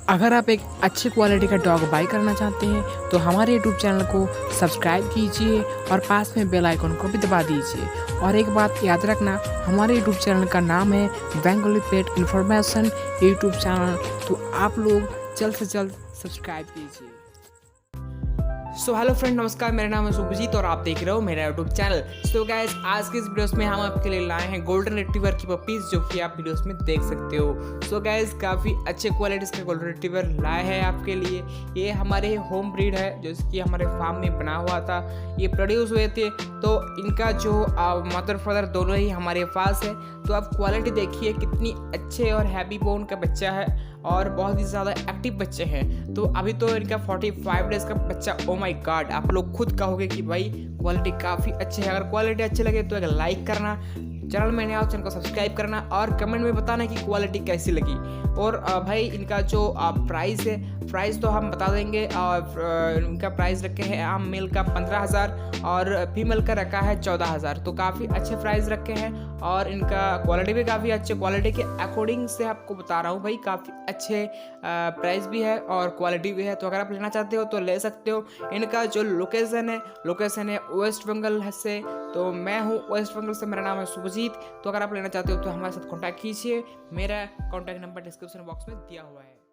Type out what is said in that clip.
अगर आप एक अच्छी क्वालिटी का डॉग बाई करना चाहते हैं तो हमारे यूट्यूब चैनल को सब्सक्राइब कीजिए और पास में बेल आइकन को भी दबा दीजिए। और एक बात याद रखना, हमारे यूट्यूब चैनल का नाम है बेंगोली पेट इन्फॉर्मेशन यूट्यूब चैनल, तो आप लोग जल्द से जल्द सब्सक्राइब कीजिए। सो हेलो फ्रेंड, नमस्कार। मेरा नाम है सुभजीत और आप देख रहे हो मेरा यूट्यूब चैनल। सो गाइस, आज के इस वीडियोस में हम आपके लिए लाए हैं गोल्डन रिट्रीवर की पपीज, जो कि आप वीडियोस में देख सकते हो। सो गाइस, काफ़ी अच्छे क्वालिटीज़ के गोल्डन रिट्रीवर लाए हैं आपके लिए। ये हमारे होम ब्रीड है, जो कि हमारे फार्म में बना हुआ था। ये प्रोड्यूस हुए थे, तो इनका जो मदर फादर दोनों ही हमारे पास है। तो आप क्वालिटी देखिए, कितनी अच्छे और हैवी बोन का बच्चा है और बहुत ही ज़्यादा एक्टिव बच्चे हैं। तो अभी तो इनका 45 डेज़ का बच्चा। ओ माय गॉड, आप लोग खुद कहोगे कि भाई क्वालिटी काफ़ी अच्छी है। अगर क्वालिटी अच्छी लगे तो एक लाइक करना, चैनल में नया चैनल को सब्सक्राइब करना और कमेंट में बताना कि क्वालिटी कैसी लगी। और भाई इनका जो प्राइस है, प्राइस तो हम बता देंगे। इनका प्राइस रखे हैं आम मेल का 15,000 और फीमेल का रखा है 14,000। तो काफ़ी अच्छे प्राइस रखे हैं और इनका क्वालिटी भी काफ़ी अच्छे, क्वालिटी के अकॉर्डिंग से आपको बता रहा हूँ भाई। काफ़ी अच्छे प्राइस भी है और क्वालिटी भी है। तो अगर आप लेना चाहते हो तो ले सकते हो। इनका जो लोकेशन है वेस्ट बंगाल से। तो मैं हूँ वेस्ट बंगाल से, मेरा नाम है सुभजीत। तो अगर आप लेना चाहते हो तो हमारे साथ कॉन्टैक्ट कीजिए। मेरा कॉन्टैक्ट नंबर डिस्क्रिप्शन बॉक्स में दिया हुआ है।